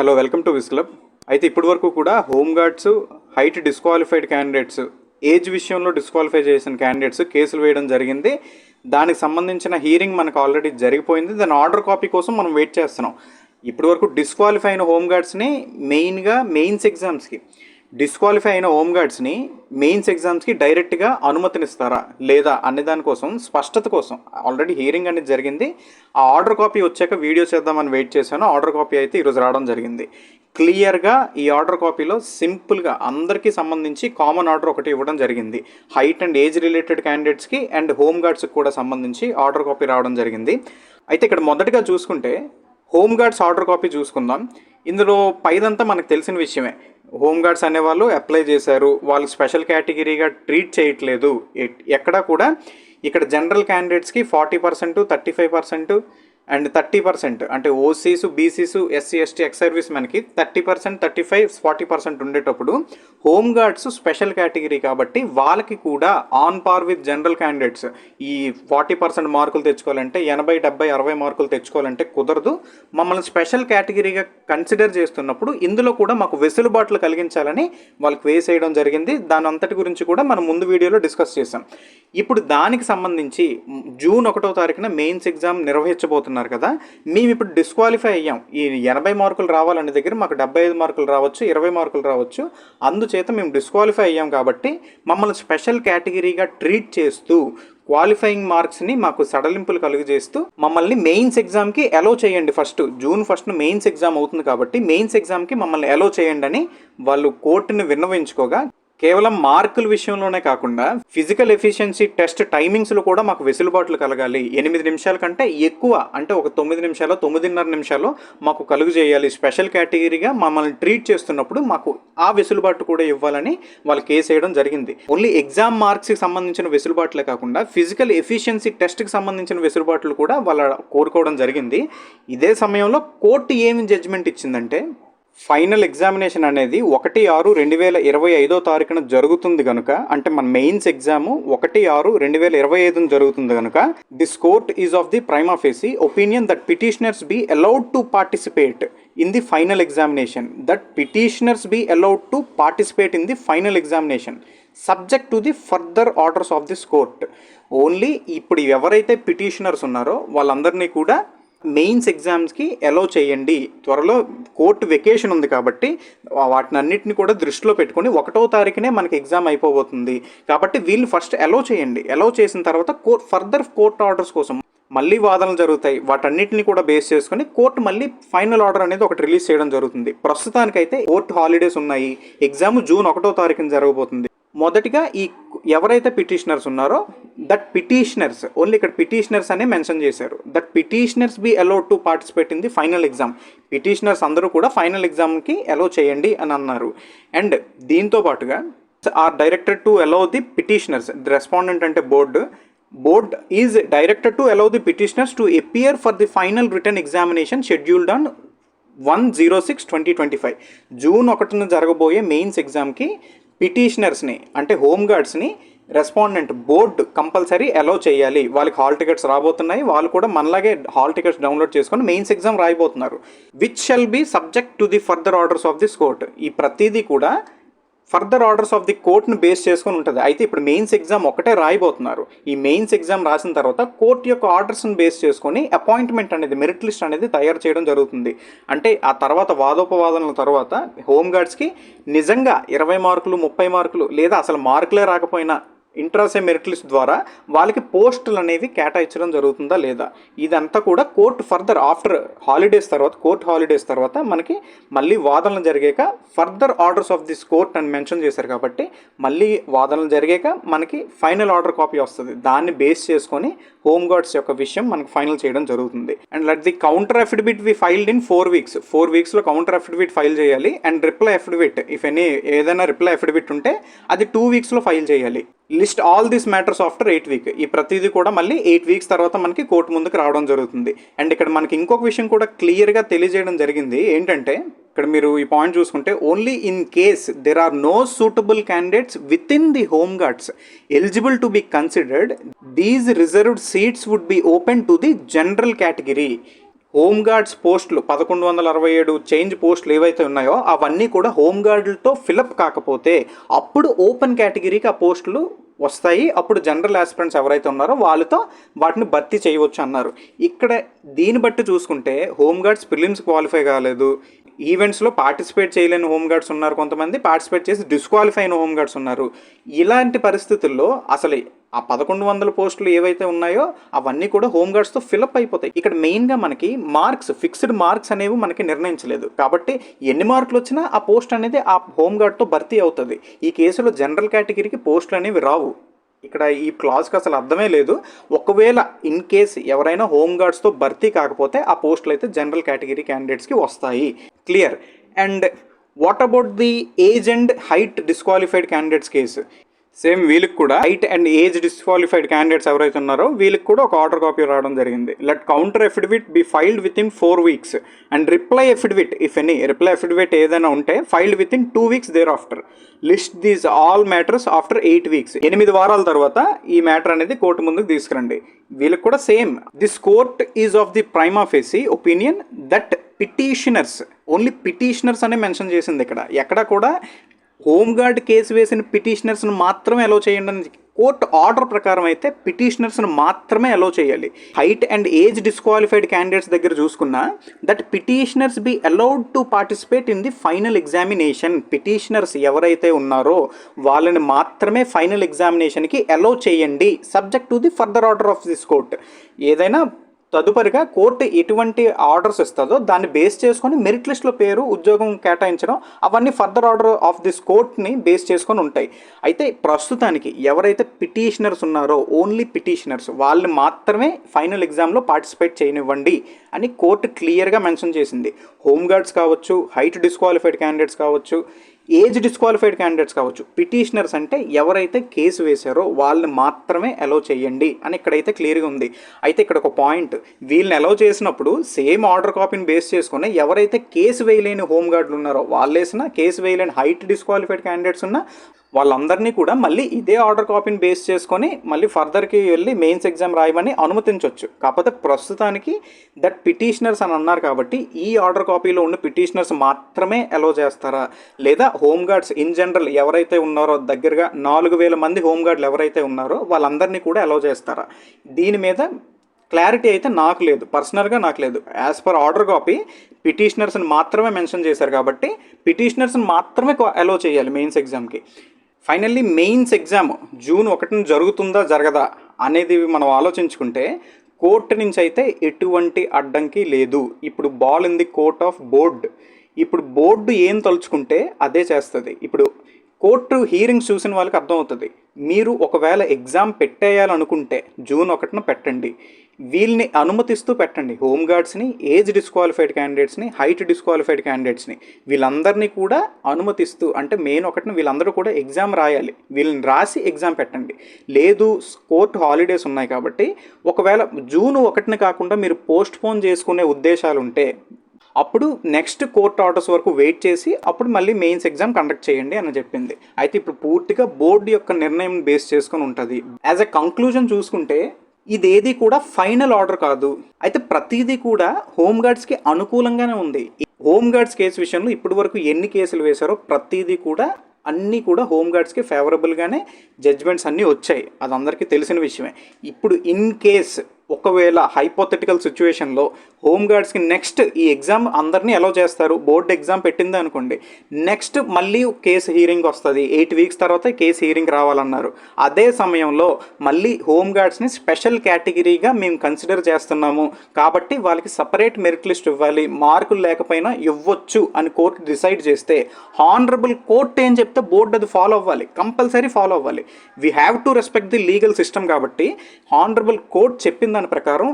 Hello, welcome to Wiz Club. అయితే ఇప్పటి వరకు కూడా home guards, height disqualified candidates, age విషయంలో డిస్క్వాలిఫై చేసిన క్యాండిడేట్స్ కేసులు వేయడం జరిగింది. దానికి సంబంధించిన హీరింగ్ మనకు ఆల్రెడీ జరిగిపోయింది. దాని ఆర్డర్ కాపీ కోసం మనం వెయిట్ చేస్తున్నాం. ఇప్పటి వరకు డిస్క్వాలిఫై అయిన హోమ్ గార్డ్స్ని మెయిన్గా మెయిన్స్ ఎగ్జామ్స్కి డిస్క్వాలిఫై అయిన హోమ్ గార్డ్స్ని మెయిన్స్ ఎగ్జామ్స్కి డైరెక్ట్గా అనుమతినిస్తారా లేదా అనే దానికోసం స్పష్టత కోసం ఆల్రెడీ హియరింగ్ అనేది జరిగింది. ఆ ఆర్డర్ కాపీ వచ్చాక వీడియో చేద్దామని వెయిట్ చేశాను. ఆర్డర్ కాపీ అయితే ఈరోజు రావడం జరిగింది. క్లియర్గా ఈ ఆర్డర్ కాపీలో సింపుల్గా అందరికీ సంబంధించి కామన్ ఆర్డర్ ఒకటి ఇవ్వడం జరిగింది. హైట్ అండ్ ఏజ్ రిలేటెడ్ క్యాండిడేట్స్కి అండ్ హోమ్ గార్డ్స్కి కూడా సంబంధించి ఆర్డర్ కాపీ రావడం జరిగింది. అయితే ఇక్కడ మొదటగా చూసుకుంటే హోమ్ గార్డ్స్ ఆర్డర్ కాపీ చూసుకుందాం. ఇందులో పైదంతా మనకు తెలిసిన విషయమే. హోమ్ గార్డ్స్ అనేవాళ్ళు అప్లై చేశారు, వాళ్ళు స్పెషల్ కేటగిరీగా ట్రీట్ చేయట్లేదు. ఎక్కడా కూడా ఇక్కడ జనరల్ క్యాండిడేట్స్కి 40%, 35% అండ్ 30% అంటే OCs, BCs, SC, ST, ex service మెన్కి 30%, 35%, 40% ఉండేటప్పుడు హోమ్ గార్డ్స్ స్పెషల్ కేటగిరీ కాబట్టి వాళ్ళకి కూడా on par with general candidates ఈ 40% మార్కులు తెచ్చుకోవాలంటే 80, 70, 60 మార్కులు తెచ్చుకోవాలంటే కుదరదు. మమ్మల్ని స్పెషల్ కేటగిరీగా కన్సిడర్ చేస్తున్నప్పుడు ఇందులో కూడా మాకు వెసులుబాట్లు కలిగించాలని వాళ్ళకి వేసేయడం జరిగింది. దాని అంతటి గురించి కూడా మనం ముందు వీడియోలో డిస్కస్ చేసాం. ఇప్పుడు దానికి సంబంధించి జూన్ 1వ తారీఖున మెయిన్స్ ఎగ్జామ్ నిర్వహించబోతున్నారు కదా. మేము ఇప్పుడు డిస్క్వాలిఫై అయ్యాం. ఈ 80 మార్కులు రావాలనే దగ్గర మాకు 75 మార్కులు రావచ్చు, 20 మార్కులు రావచ్చు. అందుచేత మేము డిస్క్వాలిఫై అయ్యాం కాబట్టి మమ్మల్ని స్పెషల్ కేటగిరీగా ట్రీట్ చేస్తూ క్వాలిఫైయింగ్ మార్క్స్ని మాకు సడలింపులు కలుగజేస్తూ మమ్మల్ని మెయిన్స్ ఎగ్జామ్కి అలో చేయండి. జూన్ 1న మెయిన్స్ ఎగ్జామ్ అవుతుంది కాబట్టి మెయిన్స్ ఎగ్జామ్కి మమ్మల్ని అలో చేయండి అని వాళ్ళు కోర్టుని విన్నవించుకోగా, కేవలం మార్కుల విషయంలోనే కాకుండా ఫిజికల్ ఎఫిషియన్సీ టెస్ట్ టైమింగ్స్లో కూడా మాకు వెసులుబాట్లు కలగాలి. 8 నిమిషాల కంటే ఎక్కువ అంటే ఒక 9 నిమిషాలు, 9:30 నిమిషాలు మాకు కలుగు చేయాలి. స్పెషల్ కేటగిరీగా మమ్మల్ని ట్రీట్ చేస్తున్నప్పుడు మాకు ఆ వెసులుబాటు కూడా ఇవ్వాలని వాళ్ళు కేసు వేయడం జరిగింది. ఓన్లీ ఎగ్జామ్ మార్క్స్కి సంబంధించిన వెసులుబాట్లే కాకుండా ఫిజికల్ ఎఫిషియన్సీ టెస్ట్కి సంబంధించిన వెసులుబాట్లు కూడా వాళ్ళ కోరుకోవడం జరిగింది. ఇదే సమయంలో కోర్టు ఏమి జడ్జిమెంట్ ఇచ్చిందంటే, ఫైనల్ ఎగ్జామినేషన్ అనేది 1/6/2025 తారీఖున జరుగుతుంది కనుక, అంటే మన మెయిన్స్ ఎగ్జాము 1/6/2025 జరుగుతుంది కనుక, this court is of the prima facie opinion that petitioners be allowed to participate in the final examination, that petitioners be allowed to participate in the final examination subject to the further orders of this court. Only ఇప్పుడు ఎవరైతే petitioners ఉన్నారో వాళ్ళందరినీ కూడా mains ఎగ్జామ్స్కి అలో చేయండి. త్వరలో court vacation ఉంది కాబట్టి వాటిని అన్నింటిని కూడా దృష్టిలో పెట్టుకొని 1వ తారీఖునే మనకి ఎగ్జామ్ అయిపోబోతుంది కాబట్టి వీళ్ళు ఫస్ట్ అలో చేయండి. అలో చేసిన తర్వాత ఫర్దర్ కోర్ట్ ఆర్డర్స్ కోసం మళ్ళీ వాదనలు జరుగుతాయి. వాటన్నిటిని కూడా బేస్ చేసుకొని కోర్టు మళ్ళీ ఫైనల్ ఆర్డర్ అనేది ఒకటి రిలీజ్ చేయడం జరుగుతుంది. ప్రస్తుతానికైతే కోర్టు హాలిడేస్ ఉన్నాయి. ఎగ్జామ్ జూన్ 1వ తారీఖున జరగబోతుంది. మొదటిగా ఈ ఎవరైతే పిటిషనర్స్ ఉన్నారో దట్ పిటిషనర్స్, ఓన్లీ ఇక్కడ పిటిషనర్స్ అనే మెన్షన్ చేశారు, that petitioners be allowed to participate in the final exam. Petitioners అందరూ కూడా ఫైనల్ ఎగ్జామ్కి అలో చేయండి అని అన్నారు. అండ్ దీంతో పాటుగా are directed to allow the petitioners, the respondent అంటే board is directed to allow the petitioners to appear for the final written examination scheduled on 1/06/2025. June 1న జరగబోయే మెయిన్స్ ఎగ్జామ్కి పిటిషనర్స్ని అంటే హోమ్ గార్డ్స్ని రెస్పాండెంట్ బోర్డు కంపల్సరీ అలౌ చేయాలి. వాళ్ళకి hall tickets రాబోతున్నాయి. వాళ్ళు కూడా మనలాగే హాల్ టికెట్స్ డౌన్లోడ్ చేసుకొని మెయిన్స్ ఎగ్జామ్ రాయబోతున్నారు. Which shall be subject to the further orders of this court. ఈ ప్రతిదీ కూడా ఫర్దర్ ఆర్డర్స్ ఆఫ్ ది కోర్ట్ని బేస్ చేసుకొని ఉంటుంది. అయితే ఇప్పుడు మెయిన్స్ ఎగ్జామ్ ఒకటే రాయబోతున్నారు. ఈ మెయిన్స్ ఎగ్జామ్ రాసిన తర్వాత కోర్టు యొక్క ఆర్డర్స్ని బేస్ చేసుకొని అపాయింట్మెంట్ అనేది, మెరిట్ లిస్ట్ అనేది తయారు చేయడం జరుగుతుంది. అంటే ఆ తర్వాత వాదోపవాదనల తర్వాత హోమ్ గార్డ్స్కి నిజంగా 20 మార్కులు, 30 మార్కులు లేదా అసలు మార్కులే రాకపోయినా ఇంట్రాసే మెరిట్ లిస్ట్ ద్వారా వాళ్ళకి పోస్టులు అనేవి కేటాయించడం జరుగుతుందా లేదా, ఇదంతా కూడా కోర్టు ఫర్దర్ ఆఫ్టర్ హాలిడేస్ తర్వాత, కోర్ట్ హాలిడేస్ తర్వాత మనకి మళ్ళీ వాదనలు జరిగాక further orders of this court అని మెన్షన్ చేశారు కాబట్టి మళ్ళీ వాదనలు జరిగాక మనకి ఫైనల్ ఆర్డర్ కాపీ వస్తుంది. దాన్ని బేస్ చేసుకొని హోమ్ గార్డ్స్ యొక్క విషయం మనకి ఫైనల్ చేయడం జరుగుతుంది. And let the counter affidavit we filed in 4 weeks. 4 వీక్స్లో కౌంటర్ అఫిడవిట్ ఫైల్ చేయాలి. అండ్ రిప్లై అఫిడవిట్, ఇఫ్ ఏదైనా రిప్లై అఫిడవిట్ ఉంటే అది 2 వీక్స్లో ఫైల్ చేయాలి. List all this matters after 8 week. ఈ ప్రతిదీ కూడా మళ్ళీ 8 వీక్స్ తర్వాత మనకి కోర్టు ముందుకు రావడం జరుగుతుంది. అండ్ ఇక్కడ మనకి ఇంకొక విషయం కూడా క్లియర్గా తెలియజేయడం జరిగింది. ఏంటంటే ఇక్కడ మీరు ఈ పాయింట్ చూసుకుంటే, only in case there are no suitable candidates within the home guards eligible to be considered, these reserved seats would be open to the general category. Home guards పోస్టులు 1167 చేంజ్ పోస్టులు ఏవైతే ఉన్నాయో అవన్నీ కూడా home గార్డులతో fill up కాకపోతే అప్పుడు open కేటగిరీకి ఆ పోస్టులు వస్తాయి. అప్పుడు జనరల్ ఆస్పిరెంట్స్ ఎవరైతే ఉన్నారో వాళ్ళతో వాటిని భర్తీ చేయవచ్చు అన్నారు. ఇక్కడ దీన్ని బట్టి చూసుకుంటే హోమ్ గార్డ్స్ ప్రిలిమ్స్ క్వాలిఫై కాలేదు, ఈవెంట్స్లో పార్టిసిపేట్ చేయలేని హోమ్ గార్డ్స్ ఉన్నారు, కొంతమంది పార్టిసిపేట్ చేసి డిస్క్వాలిఫై అయిన హోమ్ గార్డ్స్ ఉన్నారు. ఇలాంటి పరిస్థితుల్లో అసలు ఆ 1100 పోస్టులు ఏవైతే ఉన్నాయో అవన్నీ కూడా హోమ్ గార్డ్స్తో ఫిలప్ అయిపోతాయి. ఇక్కడ మెయిన్గా మనకి మార్క్స్, ఫిక్స్డ్ మార్క్స్ అనేవి మనకి నిర్ణయించలేదు కాబట్టి ఎన్ని మార్కులు వచ్చినా ఆ పోస్ట్ అనేది ఆ హోమ్ గార్డ్తో భర్తీ అవుతుంది. ఈ కేసులో జనరల్ కేటగిరీకి పోస్టులు అనేవి రావు. ఇక్కడ ఈ క్లాజ్కి అసలు అర్థమే లేదు. ఒకవేళ ఇన్ కేస్ ఎవరైనా హోమ్ గార్డ్స్తో భర్తీ కాకపోతే ఆ పోస్టులు అయితే జనరల్ కేటగిరీ క్యాండిడేట్స్కి వస్తాయి. Clear. And what about the age and height disqualified candidates case? Same వీళ్ళకి కూడా height and age disqualified candidates ఎవరైతే ఉన్నారో వీళ్ళకి కూడా ఒక ఆర్డర్ కాపీ రావడం జరిగింది. Let counter affidavit be filed within 4 weeks and reply affidavit if any, reply affidavit ఏదైనా ఉంటే filed within 2 weeks there after. List these all matters after 8 weeks. 8 వారాల తర్వాత ఈ మ్యాటర్ అనేది కోర్టు ముందుకు తీసుకురండి. వీళ్ళకి కూడా same. This court is of the prima facie opinion that petitioners, only petitioners అనే మెన్షన్ చేసింది ఇక్కడ. ఎక్కడ కూడా హోమ్ గార్డ్ కేసు వేసిన పిటిషనర్స్ను మాత్రమే అలో చేయండి అని కోర్టు ఆర్డర్ ప్రకారం అయితే పిటిషనర్స్ను మాత్రమే అలో చేయాలి. Height and age disqualified candidates దగ్గర చూసుకున్నా that petitioners be allowed to participate in the final examination. Petitioners ఎవరైతే ఉన్నారో వాళ్ళని మాత్రమే ఫైనల్ ఎగ్జామినేషన్కి అలో చేయండి subject to the further order of this court. ఏదైనా తదుపరిగా కోర్టు ఎటువంటి ఆర్డర్స్ ఇస్తుందో దాన్ని బేస్ చేసుకొని మెరిట్ లిస్ట్లో పేరు, ఉద్యోగం కేటాయించడం అవన్నీ ఫర్దర్ ఆర్డర్ ఆఫ్ దిస్ కోర్ట్ని బేస్ చేసుకొని ఉంటాయి. అయితే ప్రస్తుతానికి ఎవరైతే పిటిషనర్స్ ఉన్నారో ఓన్లీ పిటిషనర్స్ వాళ్ళని మాత్రమే ఫైనల్ ఎగ్జామ్లో పార్టిసిపేట్ చేయనివ్వండి అని కోర్టు క్లియర్గా మెన్షన్ చేసింది. హోమ్ గార్డ్స్ కావచ్చు, హైట్ డిస్క్వాలిఫైడ్ క్యాండిడేట్స్ కావచ్చు, ఏజ్ డిస్క్వాలిఫైడ్ క్యాండిడేట్స్ కావచ్చు, పిటిషనర్స్ అంటే ఎవరైతే కేసు వేశారో వాళ్ళని మాత్రమే అలో చేయండి అని ఇక్కడైతే క్లియర్గా ఉంది. అయితే ఇక్కడ ఒక పాయింట్, వీళ్ళని అలో చేసినప్పుడు సేమ్ ఆర్డర్ కాపీని బేస్ చేసుకుని ఎవరైతే కేసు వేయలేని హోమ్ గార్డులు ఉన్నారో వాళ్ళు వేసినా, కేసు వేయలేని హైట్ డిస్క్వాలిఫైడ్ క్యాండిడేట్స్ ఉన్నా వాళ్ళందరినీ కూడా మళ్ళీ ఇదే ఆర్డర్ కాపీని బేస్ చేసుకొని మళ్ళీ ఫర్దర్కి వెళ్ళి మెయిన్స్ ఎగ్జామ్ రాయమని అనుమతించవచ్చు. కాకపోతే ప్రస్తుతానికి దట్ పిటిషనర్స్ అని అన్నారు కాబట్టి ఈ ఆర్డర్ కాపీలో ఉన్న పిటిషనర్స్ మాత్రమే అలో చేస్తారా, లేదా హోమ్ గార్డ్స్ ఇన్ జనరల్ ఎవరైతే ఉన్నారో దగ్గరగా 4000 మంది హోమ్ గార్డులు ఎవరైతే ఉన్నారో వాళ్ళందరినీ కూడా అలో చేస్తారా? దీని మీద క్లారిటీ అయితే నాకు లేదు, పర్సనల్గా నాకు లేదు. యాజ్ పర్ ఆర్డర్ కాపీ పిటిషనర్స్ని మాత్రమే మెన్షన్ చేశారు కాబట్టి పిటిషనర్స్ని మాత్రమే అలో చేయాలి మెయిన్స్ ఎగ్జామ్కి. ఫైనల్లీ మెయిన్స్ ఎగ్జామ్ June 1 జరుగుతుందా జరగదా అనేది మనం ఆలోచించుకుంటే కోర్టు నుంచి అయితే ఎటువంటి అడ్డంకి లేదు. ఇప్పుడు ball in the court of board. ఇప్పుడు బోర్డు ఏం తలుచుకుంటే అదే చేస్తుంది. ఇప్పుడు కోర్టు హీరింగ్స్ చూసిన వాళ్ళకి అర్థమవుతుంది. మీరు ఒకవేళ ఎగ్జామ్ పెట్టేయాలనుకుంటే June 1 పెట్టండి, వీళ్ళని అనుమతిస్తూ పెట్టండి. హోమ్ గార్డ్స్ని, ఏజ్ డిస్క్వాలిఫైడ్ క్యాండిడేట్స్ని, హైట్ డిస్క్వాలిఫైడ్ క్యాండిడేట్స్ని వీళ్ళందరినీ కూడా అనుమతిస్తూ, అంటే May 1 వీళ్ళందరూ కూడా ఎగ్జామ్ రాయాలి, వీళ్ళని రాసి ఎగ్జామ్ పెట్టండి. లేదు కోర్టు హాలిడేస్ ఉన్నాయి కాబట్టి ఒకవేళ June 1 కాకుండా మీరు పోస్ట్ పోన్ చేసుకునే ఉద్దేశాలు ఉంటే అప్పుడు నెక్స్ట్ కోర్ట్ ఆర్డర్స్ వరకు వెయిట్ చేసి అప్పుడు మళ్ళీ మెయిన్స్ ఎగ్జామ్ కండక్ట్ చేయండి అని చెప్పింది. అయితే ఇప్పుడు పూర్తిగా బోర్డు యొక్క నిర్ణయం బేస్ చేసుకొని ఉంటుంది. యాజ్ ఎ కంక్లూజన్ చూసుకుంటే ఇదేది కూడా ఫైనల్ ఆర్డర్ కాదు. అయితే ప్రతిదీ కూడా హోమ్ గార్డ్స్కి అనుకూలంగానే ఉంది. హోమ్ గార్డ్స్ కేసు విషయంలో ఇప్పటి వరకు ఎన్ని కేసులు వేశారో ప్రతిదీ కూడా అన్నీ కూడా హోమ్ గార్డ్స్కి ఫేవరబుల్గానే జడ్జ్మెంట్స్ అన్నీ వచ్చాయి, అది అందరికీ తెలిసిన విషయమే. ఇప్పుడు ఇన్ కేస్ ఒకవేళ హైపోథెటికల్ సిచ్యువేషన్లో హోమ్ గార్డ్స్కి నెక్స్ట్ ఈ ఎగ్జామ్ అందరినీ అలౌ చేస్తారు, బోర్డు ఎగ్జామ్ పెట్టింది అనుకోండి, నెక్స్ట్ మళ్ళీ కేసు హీరింగ్ వస్తుంది, 8 weeks తర్వాత కేసు హీరింగ్ రావాలన్నారు. అదే సమయంలో మళ్ళీ హోమ్ గార్డ్స్ని స్పెషల్ కేటగిరీగా మేము కన్సిడర్ చేస్తున్నాము కాబట్టి వాళ్ళకి సపరేట్ మెరిట్ లిస్ట్ ఇవ్వాలి, మార్కులు లేకపోయినా ఇవ్వచ్చు అని కోర్టు డిసైడ్ చేస్తే హానరబుల్ కోర్ట్ ఏం చెప్తే బోర్డు అది ఫాలో అవ్వాలి, కంపల్సరీ ఫాలో అవ్వాలి. We have to respect the legal system కాబట్టి హానరబుల్ కోర్ట్ చెప్పిన దాని ప్రకారం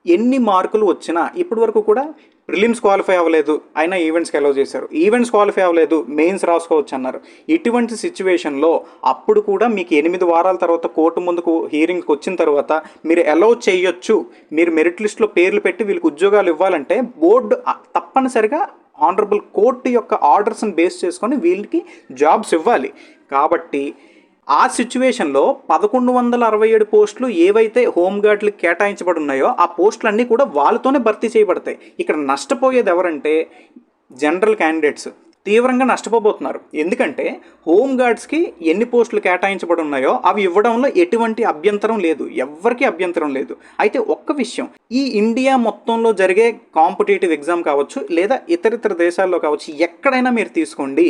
ఎన్ని మార్కులు వచ్చినా, ఇప్పటి వరకు కూడా ప్రిలిమ్స్ క్వాలిఫై అవ్వలేదు అయినా ఈవెంట్స్కి అలౌ చేశారు, ఈవెంట్స్ క్వాలిఫై అవ్వలేదు మెయిన్స్ రాసుకోవచ్చు అన్నారు. ఇటువంటి సిచ్యువేషన్లో అప్పుడు కూడా మీకు 8 వారాల తర్వాత కోర్టు ముందుకు హీరింగ్కి వచ్చిన తర్వాత మీరు అలౌ చేయొచ్చు, మీరు మెరిట్ లిస్ట్లో పేర్లు పెట్టి వీళ్ళకి ఉద్యోగాలు ఇవ్వాలంటే బోర్డు తప్పనిసరిగా హానరబుల్ కోర్టు యొక్క ఆర్డర్స్ని బేస్ చేసుకొని వీళ్ళకి జాబ్స్ ఇవ్వాలి. కాబట్టి ఆ సిచ్యువేషన్లో 1167 పోస్టులు ఏవైతే హోంగార్డులకు కేటాయించబడి ఉన్నాయో ఆ పోస్టులన్నీ కూడా వాళ్ళతోనే భర్తీ చేయబడతాయి. ఇక్కడ నష్టపోయేది ఎవరంటే జనరల్ క్యాండిడేట్స్ తీవ్రంగా నష్టపోబోతున్నారు. ఎందుకంటే హోంగార్డ్స్కి ఎన్ని పోస్టులు కేటాయించబడి ఉన్నాయో అవి ఇవ్వడంలో ఎటువంటి అభ్యంతరం లేదు, ఎవ్వరికీ అభ్యంతరం లేదు. అయితే ఒక్క విషయం, ఈ ఇండియా మొత్తంలో జరిగే కాంపిటేటివ్ ఎగ్జామ్ కావచ్చు లేదా ఇతరితర దేశాల్లో కావచ్చు, ఎక్కడైనా మీరు తీసుకోండి,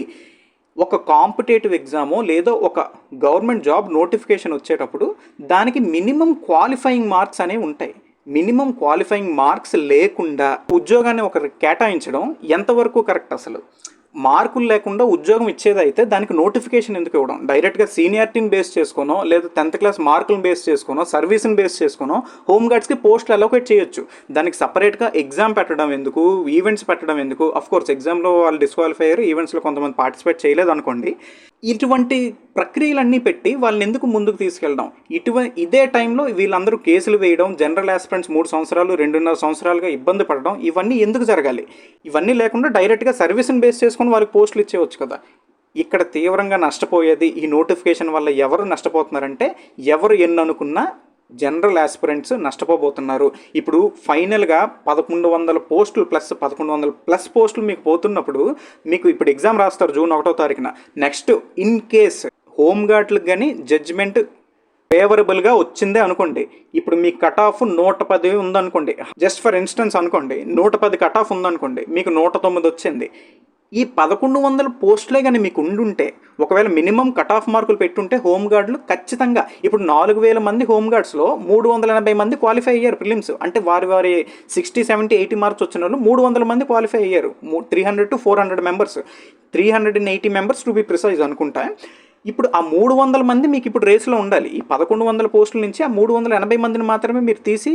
ఒక కాంపిటేటివ్ ఎగ్జామో లేదో ఒక గవర్నమెంట్ జాబ్ నోటిఫికేషన్ వచ్చేటప్పుడు దానికి మినిమం క్వాలిఫైయింగ్ మార్క్స్ అనేవి ఉంటాయి. మినిమం క్వాలిఫైయింగ్ మార్క్స్ లేకుండా ఉద్యోగాన్ని ఒకరికి కేటాయించడం ఎంతవరకు కరెక్ట్? అసలు మార్కులు లేకుండా ఉద్యోగం ఇచ్చేదైతే దానికి నోటిఫికేషన్ ఎందుకు ఇవ్వడం? డైరెక్ట్గా సీనియారిటీని బేస్ చేసుకోనో లేదా 10th క్లాస్ మార్కులను బేస్ చేసుకోనో సర్వీస్ని బేస్ చేసుకోనో హోంగార్డ్స్కి పోస్టులు అలోకేట్ చేయొచ్చు. దానికి సపరేట్గా ఎగ్జామ్ పెట్టడం ఎందుకు, ఈవెంట్స్ పెట్టడం ఎందుకు? అఫ్కోర్స్ ఎగ్జామ్లో వాళ్ళు డిస్క్వాలిఫై అయ్యారు, ఈవెంట్స్లో కొంతమంది పార్టిసిపేట్ చేయలేదు అనుకోండి. ఇటువంటి ప్రక్రియలన్నీ పెట్టి వాళ్ళని ఎందుకు ముందుకు తీసుకెళ్ళడం? ఇదే టైంలో వీళ్ళందరూ కేసులు వేయడం, జనరల్ ఆస్పిరెంట్స్ 3 సంవత్సరాలు 2.5 సంవత్సరాలుగా ఇబ్బంది పడడం, ఇవన్నీ ఎందుకు జరగాలి? ఇవన్నీ లేకుండా డైరెక్ట్గా సర్వీస్ని బేస్ చేసుకుని వాళ్ళకి పోస్టులు ఇచ్చేవచ్చు కదా. ఇక్కడ తీవ్రంగా నష్టపోయేది ఈ నోటిఫికేషన్ వల్ల ఎవరు నష్టపోతున్నారంటే ఎవరు ఎన్ని అనుకున్నా జనరల్ ఆస్పిరెంట్స్ నష్టపోబోతున్నారు. ఇప్పుడు ఫైనల్గా 1100 పోస్టులు ప్లస్ 1100+ పోస్టులు మీకు పోతున్నప్పుడు మీకు ఇప్పుడు ఎగ్జామ్ రాస్తారు June 1వ తారీఖున. నెక్స్ట్ ఇన్ కేస్ హోంగార్డ్లకు కానీ జడ్జిమెంట్ ఫేవరబుల్గా వచ్చిందే అనుకోండి, ఇప్పుడు మీ కట్ ఆఫ్ 110 ఉందనుకోండి, జస్ట్ ఫర్ ఇన్స్టెన్స్ అనుకోండి 110 కట్ ఆఫ్ ఉందనుకోండి, మీకు 109 వచ్చింది. ఈ 1100 పోస్టులే కానీ మీకు ఉండుంటే, ఒకవేళ మినిమం కట్ ఆఫ్ మార్కులు పెట్టుంటే హోంగార్డులు ఖచ్చితంగా ఇప్పుడు 4000 మంది హోంగార్డ్స్లో 380 మంది క్వాలిఫై అయ్యారు ప్రిలిమ్స్. అంటే వారి 60, 70, 80 మార్క్స్ వచ్చిన వాళ్ళు 300 మంది క్వాలిఫై అయ్యారు. 300 to 400 members, 380 members to be precise అనుకుంటా. ఇప్పుడు ఆ 300 మంది మీకు ఇప్పుడు రేసులో ఉండాలి. ఈ 1100 పోస్టుల నుంచి ఆ 380 మందిని మాత్రమే మీరు తీసి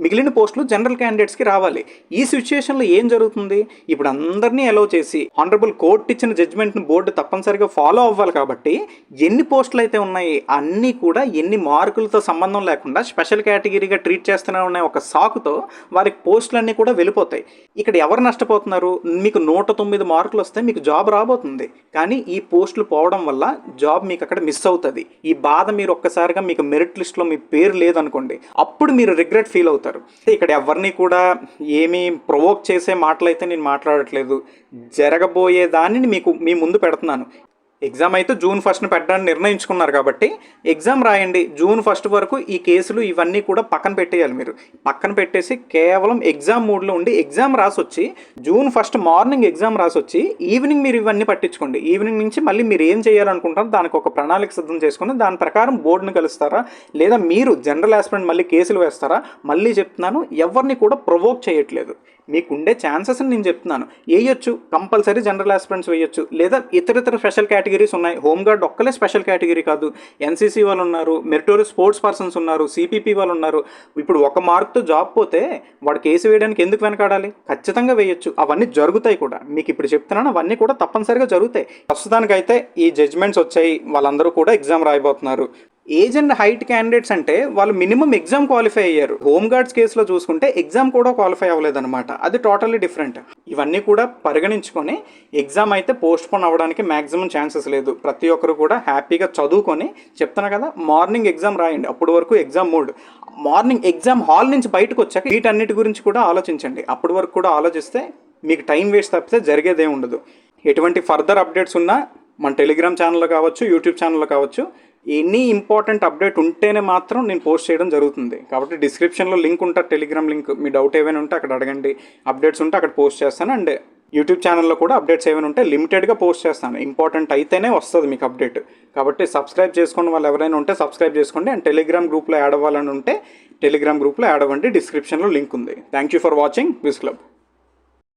మిగిలిన పోస్టులు జనరల్ క్యాండిడేట్స్కి రావాలి. ఈ సిచ్యుయేషన్లో ఏం జరుగుతుంది? ఇప్పుడు అందరినీ అలౌ చేసి ఆనరబుల్ కోర్టు ఇచ్చిన జడ్జిమెంట్ని బోర్డు తప్పనిసరిగా ఫాలో అవ్వాలి. కాబట్టి ఎన్ని పోస్టులు అయితే ఉన్నాయి అన్నీ కూడా ఎన్ని మార్కులతో సంబంధం లేకుండా స్పెషల్ కేటగిరీగా ట్రీట్ చేస్తూనే ఉన్నాయి ఒక సాకుతో వారికి పోస్టులన్నీ కూడా వెళ్ళిపోతాయి. ఇక్కడ ఎవరు నష్టపోతున్నారు? మీకు 109 మార్కులు వస్తే మీకు జాబ్ రాబోతుంది, కానీ ఈ పోస్టులు పోవడం వల్ల జాబ్ మీకు అక్కడ మిస్ అవుతుంది. ఈ బాధ మీరు ఒక్కసారిగా మీకు మెరిట్ లిస్ట్లో మీ పేరు లేదనుకోండి, అప్పుడు మీరు రిగ్రెట్ ఫీల్ అవుతారు. ఇక్కడ ఎవరిని కూడా ఏమీ ప్రొవోక్ చేసే మాటలు అయితే నేను మాట్లాడట్లేదు, జరగబోయే దానిని మీకు మీ ముందు పెడుతున్నాను. ఎగ్జామ్ అయితే June 1న పెట్టడానికి నిర్ణయించుకున్నారు కాబట్టి ఎగ్జామ్ రాయండి. June 1 వరకు ఈ కేసులు ఇవన్నీ కూడా పక్కన పెట్టేయాలి. మీరు పక్కన పెట్టేసి కేవలం ఎగ్జామ్ మూడ్లో ఉండి ఎగ్జామ్ రాసొచ్చి June 1 మార్నింగ్ ఎగ్జామ్ రాసొచ్చి ఈవినింగ్ మీరు ఇవన్నీ పట్టించుకోండి. ఈవినింగ్ నుంచి మళ్ళీ మీరు ఏం చేయాలనుకుంటారో దానికి ఒక ప్రణాళిక సిద్ధం చేసుకుని దాని ప్రకారం బోర్డుని కలుస్తారా, లేదా మీరు జనరల్ ఆస్పిరెంట్ మళ్ళీ కేసులు వేస్తారా? మళ్ళీ చెప్తున్నాను, ఎవరిని కూడా ప్రొవోక్ చేయట్లేదు. మీకుండే ఛాన్సెస్ని నేను చెప్తున్నాను. వేయొచ్చు, కంపల్సరీ జనరల్ ఆస్పిరెంట్స్ వేయొచ్చు, లేదా ఇతర స్పెషల్ కేటగిరీస్ ఉన్నాయి. హోంగార్డ్ ఒక్కలే స్పెషల్ కేటగిరీ కాదు, ఎన్సీసీ వాళ్ళు ఉన్నారు, మెరిటోరియస్ స్పోర్ట్స్ పర్సన్స్ ఉన్నారు, సిపిపి వాళ్ళు ఉన్నారు. ఇప్పుడు ఒక మార్క్తో జాబ్ పోతే వాడు కేసు వేయడానికి ఎందుకు వెనకాడాలి? ఖచ్చితంగా వేయొచ్చు. అవన్నీ జరుగుతాయి కూడా, మీకు ఇప్పుడు చెప్తున్నాను, అవన్నీ కూడా తప్పనిసరిగా జరుగుతాయి. ప్రస్తుతానికైతే ఈ జడ్జ్మెంట్స్ వచ్చాయి, వాళ్ళందరూ కూడా ఎగ్జామ్ రాయబోతున్నారు. ఏజ్ అండ్ హైట్ క్యాండిడేట్స్ అంటే వాళ్ళు మినిమం ఎగ్జామ్ క్వాలిఫై అయ్యారు. హోంగార్డ్స్ కేసులో చూసుకుంటే ఎగ్జామ్ కూడా క్వాలిఫై అవ్వలేదన్నమాట, అది టోటల్లీ డిఫరెంట్. ఇవన్నీ కూడా పరిగణించుకొని ఎగ్జామ్ అయితే పోస్ట్ పోన్ అవ్వడానికి మ్యాక్సిమం ఛాన్సెస్ లేదు. ప్రతి ఒక్కరు కూడా హ్యాపీగా చదువుకొని, చెప్తున్నా కదా, మార్నింగ్ ఎగ్జామ్ రాయండి. అప్పటి వరకు exam mode, morning exam hall నుంచి బయటకు వచ్చాక వీటన్నిటి గురించి కూడా ఆలోచించండి. అప్పటి వరకు కూడా ఆలోచిస్తే మీకు టైం వేస్ట్ తప్పితే జరిగేదే ఉండదు. ఎటువంటి ఫర్దర్ అప్డేట్స్ ఉన్నా మన టెలిగ్రామ్ ఛానల్లో కావచ్చు, యూట్యూబ్ ఛానల్లో కావచ్చు, ఎనీ ఇంపార్టెంట్ అప్డేట్ ఉంటేనే మాత్రం నేను పోస్ట్ చేయడం జరుగుతుంది. కాబట్టి డిస్క్రిప్షన్లో లింక్ ఉంటుంది, టెలిగ్రామ్ లింక్. మీ డౌట్ ఏమైనా ఉంటే అక్కడ అడగండి, అప్డేట్స్ ఉంటే అక్కడ పోస్ట్ చేస్తాను. అండ్ యూట్యూబ్ ఛానల్లో కూడా అప్డేట్స్ ఏమైనా ఉంటే లిమిటెడ్గా పోస్ట్ చేస్తాను, ఇంపార్టెంట్ అయితేనే వస్తుంది మీకు అప్డేట్. కాబట్టి సబ్స్క్రైబ్ చేసుకున్న వాళ్ళు ఎవరైనా ఉంటే సబ్స్క్రైబ్ చేసుకోండి. అండ్ టెలిగ్రామ్ గ్రూప్లో యాడ్ అవ్వాలని ఉంటే టెలిగ్రామ్ గ్రూప్లో యాడ్ అవ్వండి, డిస్క్రిప్షన్లో లింక్ ఉంది. Thank you for watching Wiz club.